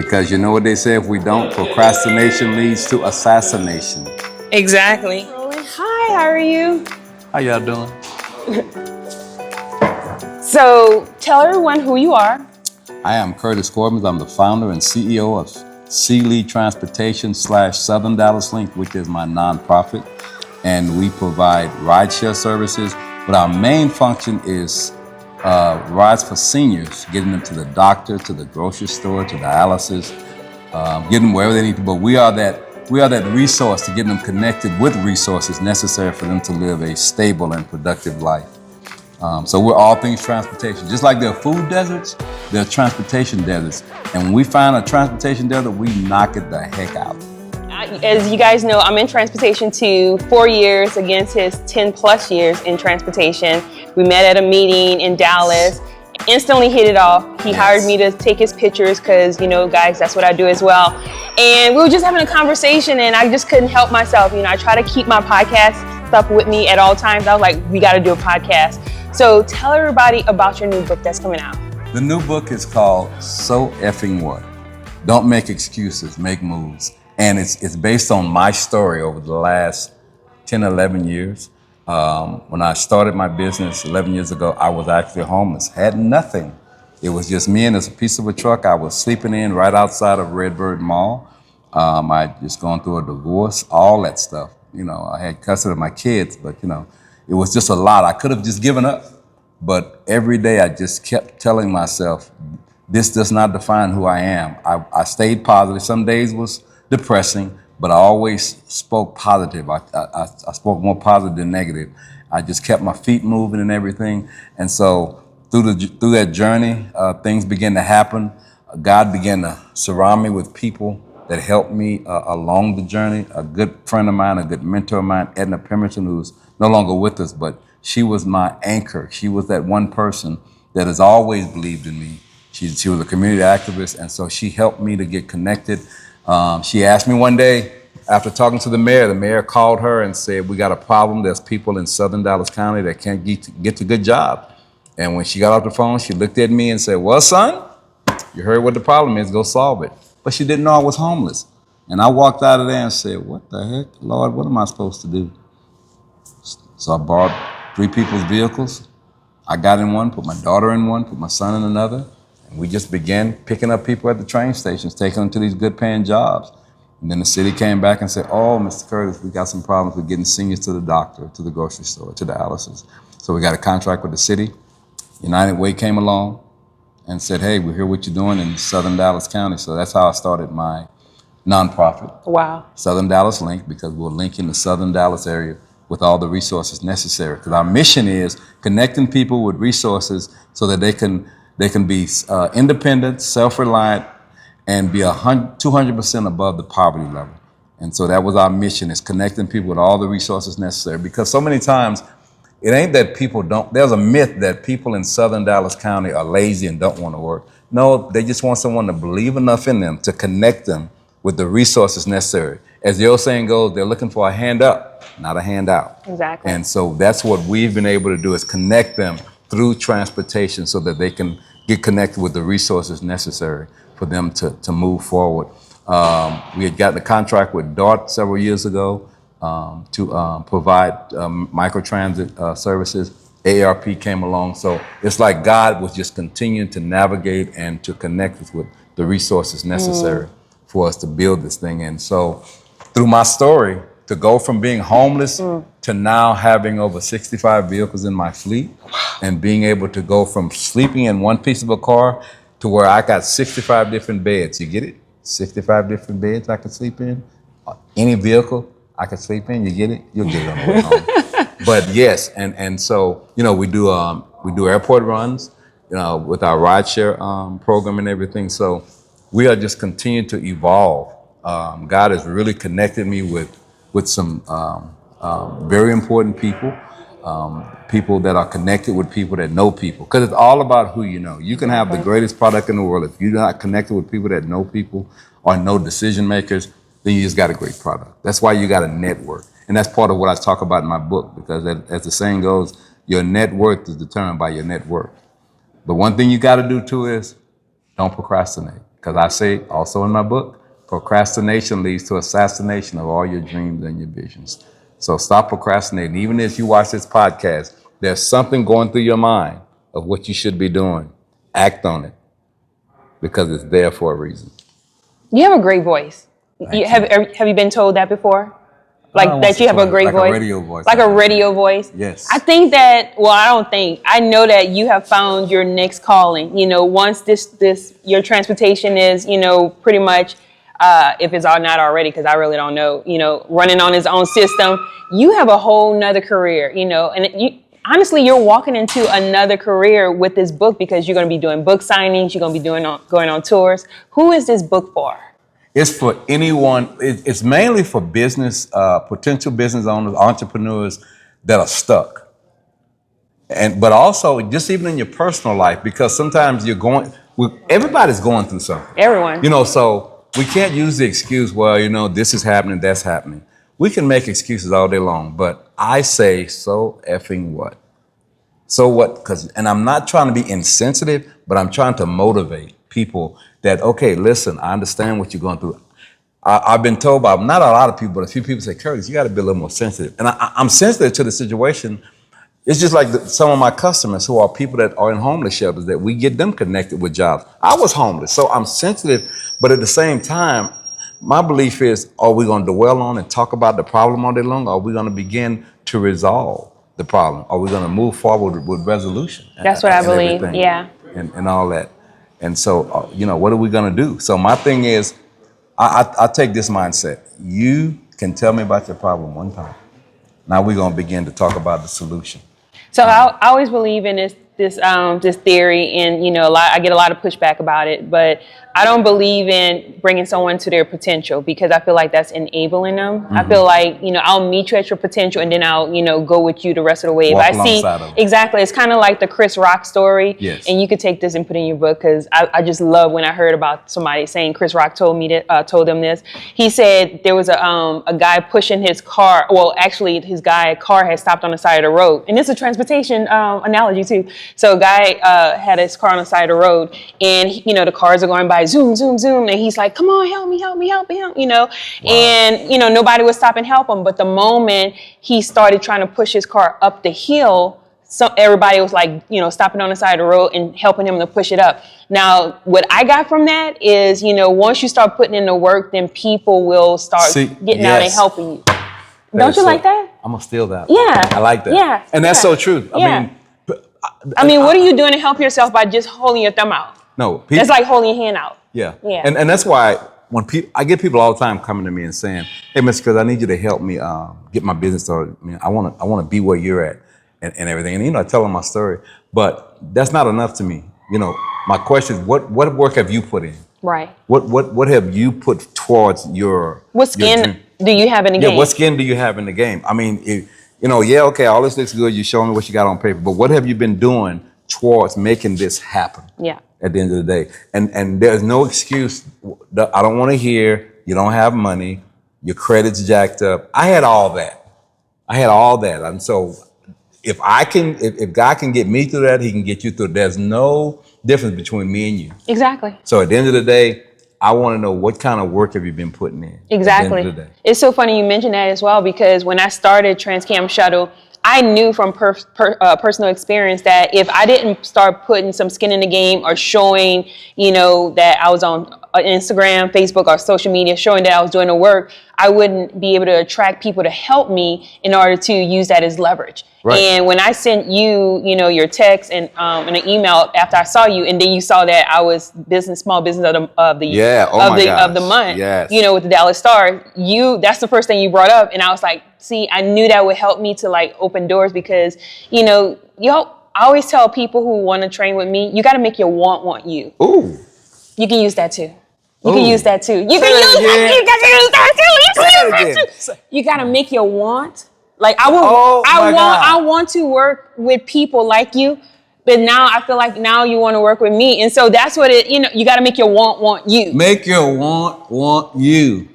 Because you know what they say, if we don't, procrastination leads to assassination. Exactly. Hi, how are you? How y'all doing? So tell everyone who you are. I am Lee Corbins. I'm the founder and CEO of Lee Transportation / Southern Dallas Link, which is my nonprofit. And we provide rideshare services, but our main function is rides for seniors, getting them to the doctor, to the grocery store, to dialysis, getting them wherever they need to. But we are that resource to get them connected with resources necessary for them to live a stable and productive life. So we're all things transportation. Just like there are food deserts, there are transportation deserts. And when we find a transportation desert, we knock it the heck out. As you guys know, I'm in transportation too, 4 years against his 10 plus years in transportation. We met at a meeting in Dallas, instantly hit it off. He hired me to take his pictures because, you know, guys, that's what I do as well. And we were just having a conversation and I just couldn't help myself. You know, I try to keep my podcast stuff with me at all times. I was like, we got to do a podcast. So tell everybody about your new book that's coming out. The new book is called So Effing What? Don't Make Excuses, Make Moves. And it's based on my story over the last 10, 11 years. When I started my business 11 years ago, I was actually homeless, had nothing. It was just me and a piece of a truck I was sleeping in right outside of Redbird Mall. I'd just gone through a divorce, all that stuff. You know, I had custody of my kids, but you know, it was just a lot. I could have just given up. But every day I just kept telling myself, this does not define who I am. I stayed positive. Some days was depressing, but I always spoke positive. I spoke more positive than negative. I just kept my feet moving and everything. And so through that journey, things began to happen. God began to surround me with people that helped me along the journey. A good friend of mine, a good mentor of mine, Edna Pemberton, who's no longer with us, but she was my anchor. She was that one person that has always believed in me. She was a community activist, and so she helped me to get connected. She asked me one day, after talking to the mayor called her and said, we got a problem. There's people in Southern Dallas County that can't get to good jobs. And when she got off the phone, she looked at me and said, well, son, you heard what the problem is, go solve it. But she didn't know I was homeless. And I walked out of there and said, what the heck, Lord, what am I supposed to do? So I borrowed 3 people's vehicles. I got in one, put my daughter in one, put my son in another. And we just began picking up people at the train stations, taking them to these good paying jobs. And then the city came back and said, oh, Mr. Curtis, we got some problems with getting seniors to the doctor, to the grocery store, to dialysis. So we got a contract with the city. United Way came along and said, hey, we hear what you're doing in Southern Dallas County. So that's how I started my nonprofit. Wow. Southern Dallas Link, because we're linking the Southern Dallas area with all the resources necessary. Because our mission is connecting people with resources so that they can be independent, self-reliant, and be 200% above the poverty level. And so that was our mission, is connecting people with all the resources necessary. Because so many times, it ain't that people don't, there's a myth that people in Southern Dallas County are lazy and don't want to work. No, they just want someone to believe enough in them to connect them with the resources necessary. As the old saying goes, they're looking for a hand up, not a handout. Exactly. And so that's what we've been able to do, is connect them through transportation so that they can get connected with the resources necessary for them to move forward. We had gotten a contract with DART several years ago to provide microtransit services. AARP came along. So it's like God was just continuing to navigate and to connect us with the resources necessary for us to build this thing. And so through my story, to go from being homeless to now having over 65 vehicles in my fleet, and being able to go from sleeping in one piece of a car to where I got 65 different beds. You get it? 65 different beds I could sleep in. Any vehicle I could sleep in. You get it? You'll get it on the way home. But yes, and so, you know, we do airport runs, you know, with our rideshare program and everything. So we are just continuing to evolve. God has really connected me with some very important people, people that are connected with people that know people. Because it's all about who you know. You can have the greatest product in the world. If you're not connected with people that know people or know decision makers, then you just got a great product. That's why you got a network. And that's part of what I talk about in my book, because as the saying goes, your net worth is determined by your net worth. But one thing you got to do too is don't procrastinate. Because I say also in my book, procrastination leads to assassination of all your dreams and your visions. So stop procrastinating. Even if you watch this podcast, there's something going through your mind of what you should be doing. Act on it because it's there for a reason. You have a great voice. Have you been told that before? Like that you have a great voice? Like a radio voice. Like a radio voice? Yes. I think that, well, I don't think, I know that you have found your next calling. You know, once your transportation is, you know, pretty much, if it's not already, because I really don't know, you know, running on its own system, you have a whole nother career, you know, and honestly, you're walking into another career with this book because you're going to be doing book signings, you're going to be going on tours. Who is this book for? It's for anyone. It's mainly for business, potential business owners, entrepreneurs that are stuck. But also just even in your personal life, because sometimes everybody's going through something. Everyone. You know, so we can't use the excuse, well, you know, this is happening, that's happening. We can make excuses all day long, but I say, so effing what? So what? And I'm not trying to be insensitive, but I'm trying to motivate people that, okay, listen, I understand what you're going through. I've been told by not a lot of people, but a few people say, Curtis, you got to be a little more sensitive. And I'm sensitive to the situation. It's just like some of my customers who are people that are in homeless shelters, that we get them connected with jobs. I was homeless, so I'm sensitive, but at the same time, my belief is, are we going to dwell on and talk about the problem all day long? Or are we going to begin to resolve the problem? Are we going to move forward with resolution? That's what I believe, yeah. And all that. And so, you know, what are we going to do? So my thing is, I take this mindset. You can tell me about your problem one time. Now we're going to begin to talk about the solution. So I always believe in this theory, and you know, I get a lot of pushback about it, but I don't believe in bringing someone to their potential, because I feel like that's enabling them. Mm-hmm. I feel like, you know, I'll meet you at your potential and then I'll, you know, go with you the rest of the way. Walk if I see exactly, it's kind of like the Chris Rock story. Yes. And you could take this and put it in your book, because I just love when I heard about somebody saying Chris Rock told them this. He said there was a guy pushing his car. Well, actually, his car had stopped on the side of the road, and this is a transportation analogy too. So a guy had his car on the side of the road, and you know, the cars are going by, zoom, zoom, zoom, and he's like, come on, help me, you know. Wow. And you know, nobody would stop and help him. But the moment he started trying to push his car up the hill, so everybody was like, you know, stopping on the side of the road and helping him to push it up. Now, what I got from that is, you know, once you start putting in the work, then people will start getting out and helping you. Don't you like that? I'm gonna steal that. Yeah, I like that. Yeah, and that's so true. I mean, what are you doing to help yourself by just holding your thumb out? No, it's like holding your hand out. Yeah. And that's why when I get people all the time coming to me and saying, "Hey, Mr. Chris, I need you to help me get my business started. I mean, I want to be where you're at and everything." And you know, I tell them my story, but that's not enough to me. You know, my question is, what work have you put in? Right. What have you put towards your skin do you have in the game? Yeah, what skin do you have in the game? I mean, you know, yeah, okay, all this looks good. You show me what you got on paper, but what have you been doing towards making this happen? Yeah. At the end of the day, and there's no excuse. I don't want to hear you don't have money, your credit's jacked up. I had all that, and so if God can get me through that, He can get you through. There's no difference between me and you. Exactly. So at the end of the day, I want to know, what kind of work have you been putting in? Exactly. At the end of the day. It's so funny you mentioned that as well, because when I started TransCam Shuttle, I knew from personal experience that if I didn't start putting some skin in the game, or showing, you know, that I was on Instagram, Facebook, or social media, showing that I was doing the work, I wouldn't be able to attract people to help me in order to use that as leverage. Right. And when I sent you, you know, your text and an email after I saw you, and then you saw that I was small business of the month, yes. You know, with the Dallas Star, that's the first thing you brought up, and I was like, see, I knew that would help me to like open doors, because, you know, I always tell people who want to train with me, you got to make your want you. Ooh. You can use that too. You can use that too. You can use that too. You got to make your want. Like I want to work with people like you, but now I feel like now you want to work with me, and so that's what you got to make your want you. Make your want you.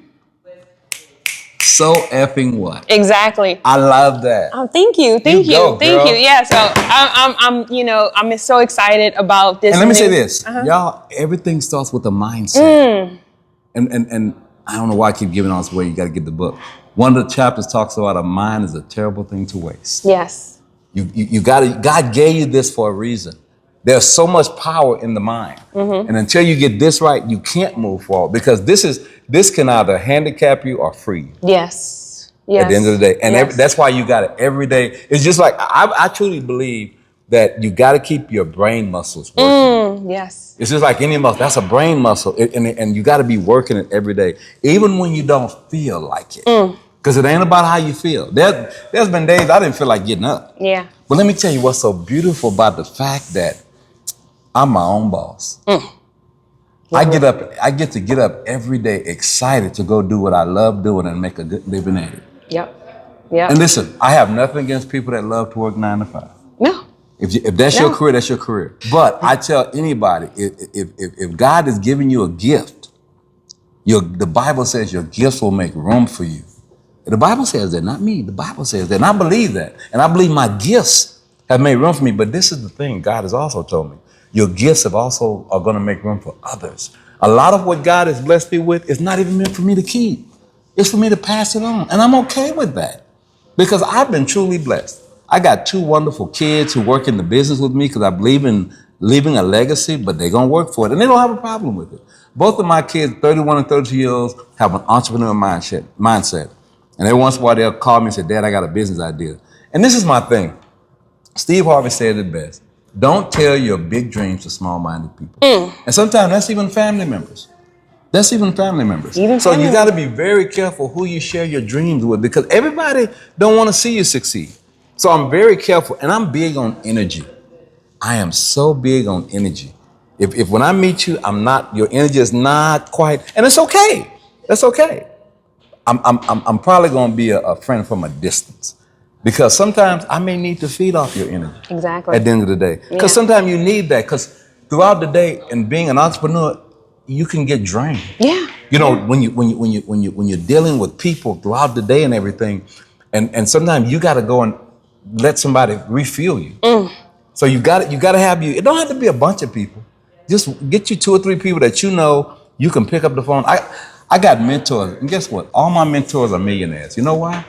So effing what? Exactly. I love that. Thank you. Thank you. Thank girl. you. Yeah. So I'm so excited about this. And let me say this, y'all, everything starts with a mindset. And I don't know why I keep giving all this away. You got to get the book. One of the chapters talks about a mind is a terrible thing to waste. Yes. You got to, God gave you this for a reason. There's so much power in the mind. And until you get this right, you can't move forward because this can either handicap you or free you. Yes. At the end of the day. And that's why you got it every day. It's just like, I truly believe that you got to keep your brain muscles working. Yes. It's just like any muscle. That's a brain muscle. And you got to be working it every day, even when you don't feel like it. Because it ain't about how you feel. There's been days I didn't feel like getting up. Yeah. But let me tell you what's so beautiful about the fact that I'm my own boss. I get to get up every day excited to go do what I love doing and make a good living at it. Yep. And listen, I have nothing against people that love to work 9 to 5. No. If that's your career, that's your career. But I tell anybody, if God is giving you a gift, the Bible says your gifts will make room for you. The Bible says that, not me. The Bible says that, and I believe that. And I believe my gifts have made room for me. But this is the thing God has also told me. Your gifts are going to make room for others. A lot of what God has blessed me with is not even meant for me to keep. It's for me to pass it on. And I'm okay with that because I've been truly blessed. I got 2 wonderful kids who work in the business with me because I believe in leaving a legacy, but they're going to work for it. And they don't have a problem with it. Both of my kids, 31 and 32 years old, have an entrepreneurial mindset. And every once in a while they'll call me and say, Dad, I got a business idea. And this is my thing. Steve Harvey said it best. Don't tell your big dreams to small-minded people. And sometimes that's even family members. So you got to be very careful who you share your dreams with because everybody don't want to see you succeed. So I'm very careful, and I'm big on energy. I am so big on energy. If when I meet you, your energy is not quite, and it's okay. That's okay. I'm probably going to be a friend from a distance because sometimes I may need to feed off your energy. Exactly. At the end of the day, because sometimes you need that. Because throughout the day, and being an entrepreneur, you can get drained. Yeah. You know, when you're dealing with people throughout the day and everything, and sometimes you got to go and let somebody refuel you. So you got to have you. It don't have to be a bunch of people. Just get you 2 or 3 people that you can pick up the phone. I got mentors, and guess what? All my mentors are millionaires. You know why?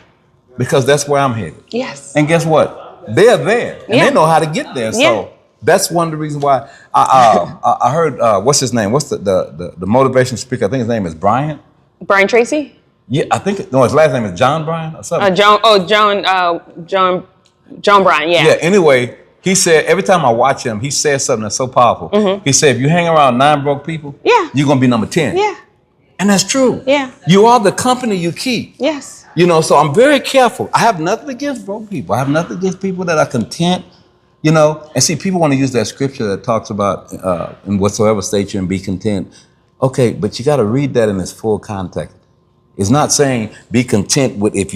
Because that's where I'm headed. Yes. And guess what? They're there, and they know how to get there. So that's one of the reasons why I heard what's his name? What's the motivational speaker? I think his name is Brian. Brian Tracy? Yeah, I think his last name is John Bryan or something. John Bryan, yeah. Yeah, anyway, he said every time I watch him, he says something that's so powerful. Mm-hmm. He said, if you hang around 9 broke people, you're going to be number 10. Yeah. And that's true. Yeah. You are the company you keep. Yes. You know, so I'm very careful. I have nothing against broke people. I have nothing against people that are content, you know. And see, people want to use that scripture that talks about in whatsoever state you're in, be content. Okay, but you got to read that in its full context. It's not saying be content with if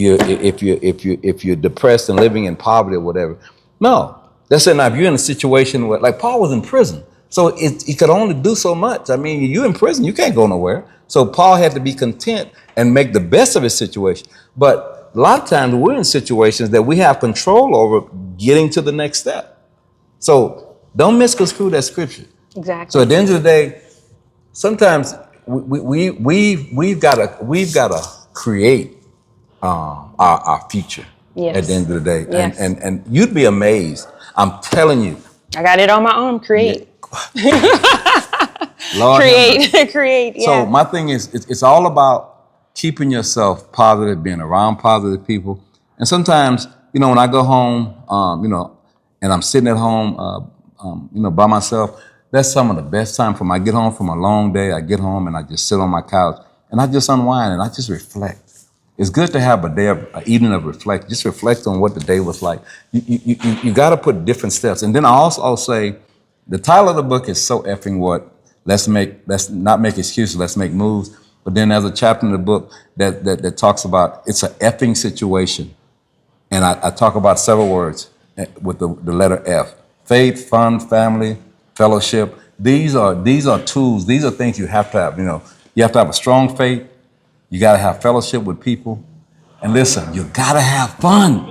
you're depressed and living in poverty or whatever. No, that's saying now if you're in a situation where, like Paul was in prison, so he could only do so much. I mean, you in prison, you can't go nowhere. So Paul had to be content and make the best of his situation. But a lot of times we're in situations that we have control over getting to the next step. So don't misconstrue that scripture. Exactly. So at the end of the day, sometimes we've got to create our future. Yes. At the end of the day. Yes. And you'd be amazed. I'm telling you. I got it on my arm. Create. Lord Create. Yeah. So my thing is, it's all about keeping yourself positive, being around positive people. And sometimes, you know, when I go home, you know, and I'm sitting at home, you know, by myself, that's some of the best time for me. I get home from a long day. I get home and I just sit on my couch and I just unwind and I just reflect. It's good to have an evening of reflect. Just reflect on what the day was like. You got to put different steps. And then I also say, the title of the book is So Effing What. Let's not make excuses. Let's make moves. But then there's a chapter in the book that talks about it's an effing situation, and I talk about several words with the letter F: faith, fun, family, fellowship. These are tools. These are things you have to have. You know, you have to have a strong faith. You got to have fellowship with people. And listen, you gotta have fun.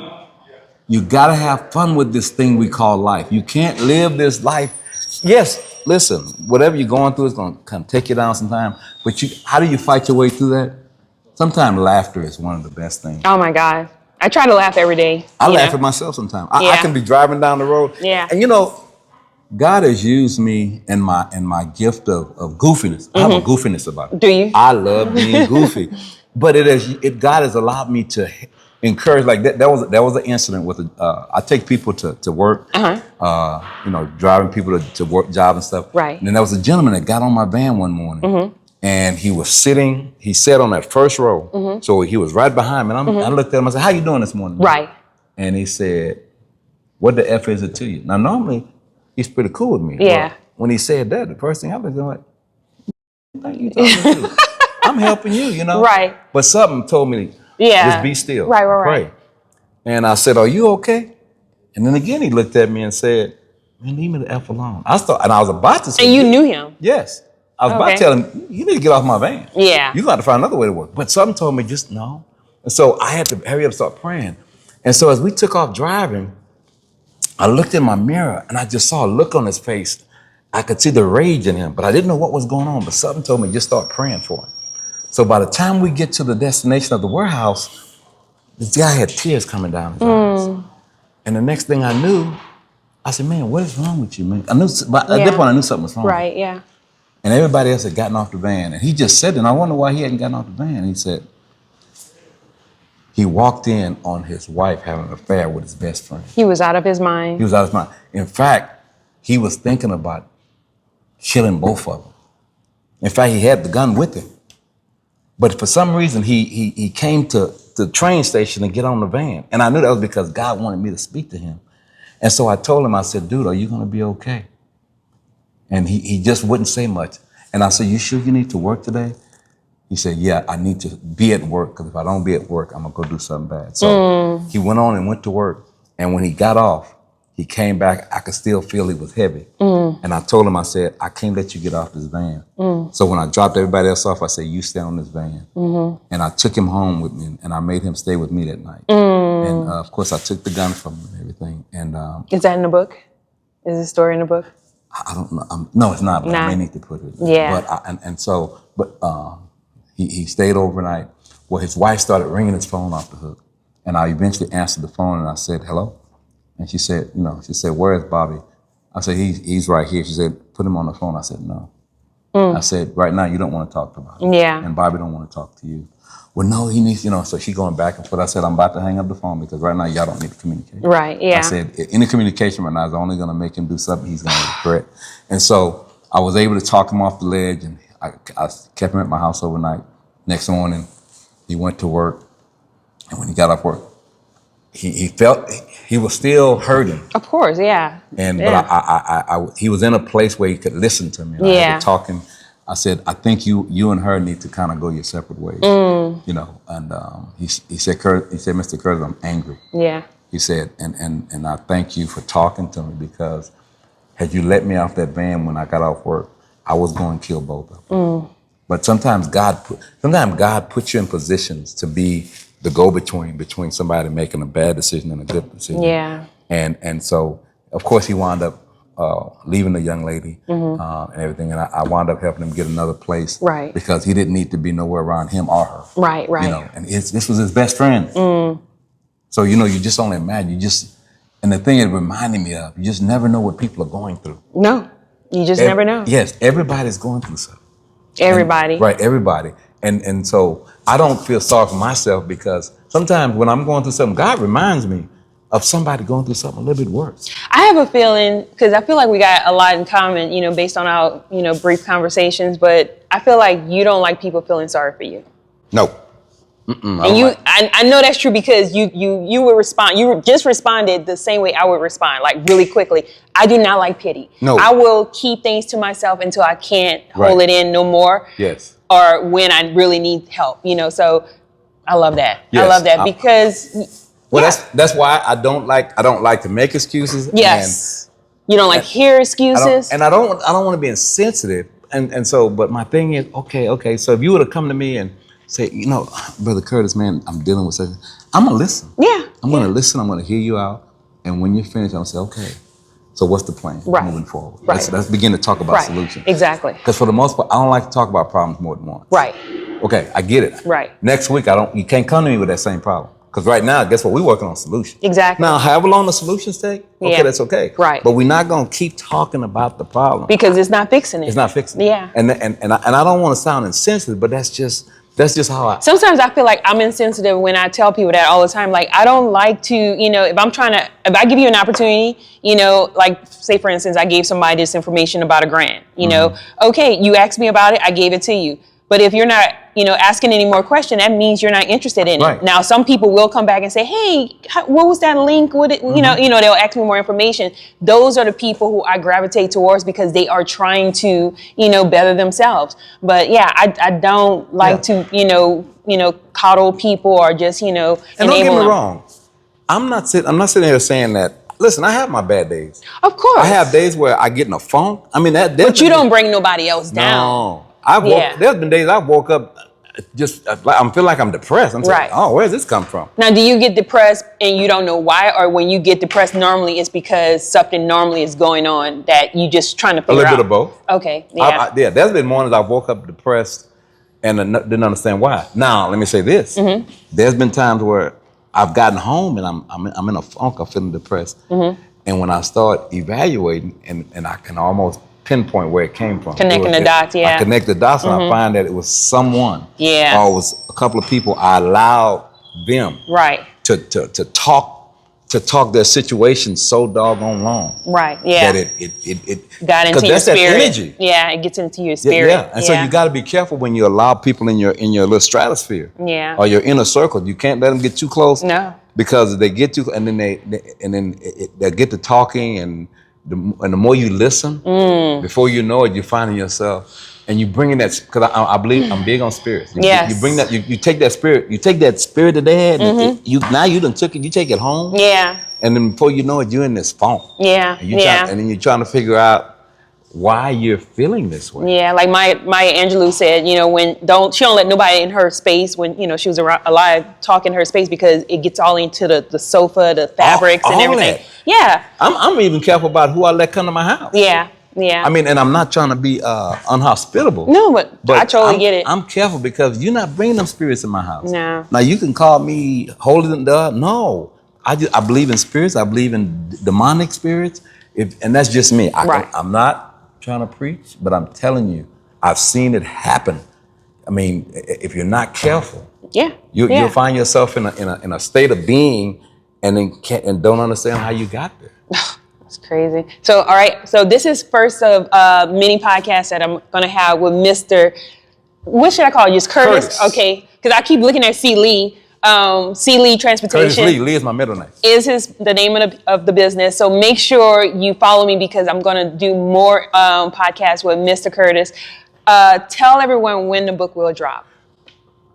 You gotta have fun with this thing we call life. You can't live this life. Yes, listen, whatever you're going through is gonna kind of take you down sometime. But how do you fight your way through that? Sometimes laughter is one of the best things. Oh my God. I try to laugh every day. I laugh at myself sometimes. I can be driving down the road. Yeah. And you know, God has used me in my gift of goofiness. I have a goofiness about it. Do you? I love being goofy. But God has allowed me to encourage, like that was an incident with I take people to work, driving people to work, job and stuff. Right. And then there was a gentleman that got on my van one morning and he sat on that first row. So he was right behind me. And I looked at him, I said, "How you doing this morning?" Right. And he said, "What the F is it to you?" Now normally he's pretty cool with me. Yeah. But when he said that, the first thing I was like, "What are you talking to? I'm helping you, you know." Right. But something told me, just be still. Right. Pray. And I said, "Are you okay?" And then again, he looked at me and said, "Man, leave me the F alone." I was about to say, And you knew him? Yes. I was about to tell him, "You need to get off my van. Yeah. You got to find another way to work." But something told me, just no. And so I had to hurry up and start praying. And so as we took off driving, I looked in my mirror and I just saw a look on his face. I could see the rage in him, but I didn't know what was going on. But something told me, just start praying for him. So by the time we get to the destination of the warehouse, this guy had tears coming down his eyes. And the next thing I knew, I said, "Man, what is wrong with you, man?" I knew, but at that point I knew something was wrong. Right, yeah. And everybody else had gotten off the van. And he just said, and I wonder why he hadn't gotten off the van. And he said, he walked in on his wife having an affair with his best friend. He was out of his mind. He was out of his mind. In fact, he was thinking about killing both of them. In fact, he had the gun with him. But for some reason, he came to the train station to get on the van. And I knew that was because God wanted me to speak to him. And so I told him, I said, "Dude, are you going to be okay?" And he just wouldn't say much. And I said, "You sure you need to work today?" He said, "Yeah, I need to be at work, because if I don't be at work, I'm going to go do something bad." So he went on and went to work. And when he got off, he came back. I could still feel he was heavy. And I told him, I said, "I can't let you get off this van." So when I dropped everybody else off, I said, "You stay on this van." And I took him home with me, and I made him stay with me that night. And of course, I took the gun from him and everything. And Is that in the book? Is the story in the book? I don't know. No, it's not, but I may need to put it. Yeah. But he stayed overnight. Well, his wife started ringing his phone off the hook. And I eventually answered the phone and I said, "Hello?" And she said, "Where is Bobby?" I said, he's right here. She said, "Put him on the phone." I said, "No." I said, "Right now, you don't want to talk to Bobby. Yeah. And Bobby don't want to talk to you." "Well, no, he needs, so she going back and forth. I said, "I'm about to hang up the phone because right now y'all don't need to communicate." Right, yeah. I said, "Any communication right now is only going to make him do something he's going to regret." And so I was able to talk him off the ledge, and I kept him at my house overnight. Next morning, he went to work, and when he got off work, he felt he was still hurting. Of course, yeah. But he was in a place where he could listen to me. And I had to talk him. I said, "I think you and her need to kind of go your separate ways." And he said, "Mr. Curtis, I'm angry." Yeah. He said, and I thank you for talking to me, because had you let me off that van when I got off work, I was going to kill both of them. But sometimes God puts you in positions to be the go-between between somebody making a bad decision and a good decision. Yeah. And so, of course, he wound up leaving the young lady and everything, and I wound up helping him get another place, Right. Because he didn't need to be nowhere around him or her, Right. And this was his best friend, so you just only imagine. And the thing it reminded me of, you just never know what people are going through. No, you just never know. Yes, everybody's going through something. Everybody. Right, everybody. And so I don't feel sorry for myself, because sometimes when I'm going through something, God reminds me of somebody going through something a little bit worse. I have a feeling, because I feel like we got a lot in common, based on our, brief conversations, but I feel like you don't like people feeling sorry for you. No. And I know that's true, because you would respond. You just responded the same way I would respond, like really quickly. I do not like pity. No. I will keep things to myself until I can't hold it in no more. Yes. Or when I really need help, so I love that. Yes. I love that because that's why I don't like to make excuses. Yes. You don't like hear excuses. I don't want to be insensitive. And so, but my thing is, okay. So if you would have come to me and say, you know, Brother Curtis, man, I'm dealing with something. I'm gonna listen. Yeah. I'm gonna listen. I'm gonna hear you out, and when you're finished, I'm gonna say, okay. So what's the plan moving forward? Right. Let's begin to talk about solutions. Exactly. Because for the most part, I don't like to talk about problems more than once. Right. Okay, I get it. Right. Next week, you can't come to me with that same problem. Because right now, guess what? We're working on solutions. Exactly. Now, however long the solutions take, okay, that's okay. Right. But we're not gonna keep talking about the problem. Because it's not fixing it. It's not fixing it. Yeah. And I don't want to sound insensitive, but that's just how I. Sometimes I feel like I'm insensitive when I tell people that all the time. Like, I don't like to, you know, if I give you an opportunity, you know, like say for instance, I gave somebody this information about a grant, you know, okay, you asked me about it, I gave it to you. But if you're not, you know, asking any more questions, that means you're not interested in it. Now, some people will come back and say, hey, what was that link? You know, they'll ask me more information. Those are the people who I gravitate towards because they are trying to, you know, better themselves. But yeah, I don't like to, you know, coddle people or just, you know, and don't get me wrong. I'm not sitting here saying that. Listen, I have my bad days. Of course. I have days where I get in a funk. I mean, but you don't bring nobody else down. No. There's been days I woke up just I feel like I'm depressed. I'm saying, oh, where's this come from? Now, do you get depressed and you don't know why? Or when you get depressed, normally it's because something normally is going on that you just trying to figure out? A little bit of both. Okay, yeah. There's been mornings I woke up depressed and didn't understand why. Now, let me say this. There's been times where I've gotten home and I'm in a funk, I'm feeling depressed. And when I start evaluating and I can almost pinpoint where it came from. Connecting the dots, I connect the dots and I find that it was someone. Yeah. Or it was a couple of people. I allowed them to talk their situation so doggone long. Right. Yeah. That it got into your spirit. That energy. Yeah, it gets into your spirit. Yeah. And so you got to be careful when you allow people in your little stratosphere. Yeah. Or your inner circle. You can't let them get too close. No. Because they get too, and then they get to talking, and the more you listen, before you know it, you're finding yourself, and you bring in that, because I believe I'm big on spirits. You bring that, you take that spirit, that they had, and you done took it, you take it home. Yeah. And then before you know it, you're in this funk. Yeah. And then you're trying to figure out why you're feeling this way. Yeah, like Maya Angelou said, you know, she don't let nobody in her space when, you know, she was alive talk in her space because it gets all into the sofa, the fabrics and everything. That. Yeah. I'm even careful about who I let come to my house. Yeah. Yeah. I mean, and I'm not trying to be unhospitable. No, but I totally get it. I'm careful because you're not bringing them spirits in my house. No. Now you can call me holding the no. I believe in spirits. I believe in demonic spirits. And that's just me. I'm not trying to preach, but I'm telling you, I've seen it happen. I mean, if you're not careful, you'll find yourself in a state of being, and don't understand how you got there. It's crazy. So, all right. So this is first of many podcasts that I'm going to have with Mr. What should I call you? Just Curtis? Okay. Because I keep looking at C. Lee. C. Lee Transportation. Curtis Lee is my middle name. Is the name of the business. So make sure you follow me because I'm going to do more podcasts with Mr. Curtis. Tell everyone when the book will drop.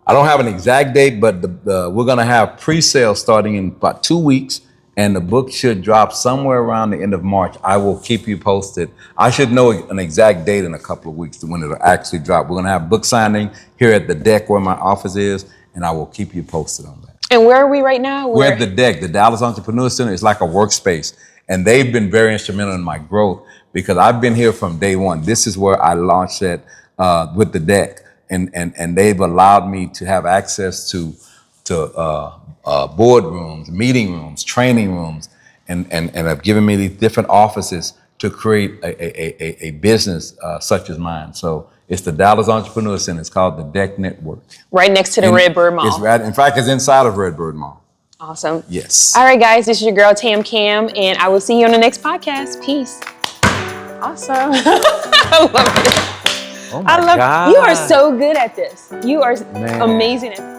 I don't have an exact date, but we're going to have pre-sale starting in about 2 weeks, and the book should drop somewhere around the end of March. I will keep you posted. I should know an exact date in a couple of weeks when it'll actually drop. We're going to have book signing here at the deck where my office is, and I will keep you posted on that. And where are we right now? We're at the deck. The Dallas Entrepreneur Center is like a workspace, and they've been very instrumental in my growth because I've been here from day one. This is where I launched it with the deck, and they've allowed me to have access to boardrooms, meeting rooms, training rooms, and have given me these different offices to create a business such as mine. So it's the Dallas Entrepreneur Center. It's called the Deck Network. Right next to the Redbird Mall. It's right. In fact, it's inside of Redbird Mall. Awesome. Yes. All right, guys. This is your girl TamCam, and I will see you on the next podcast. Peace. Awesome. I love it. Oh my God. You are so good at this. You are amazing at this.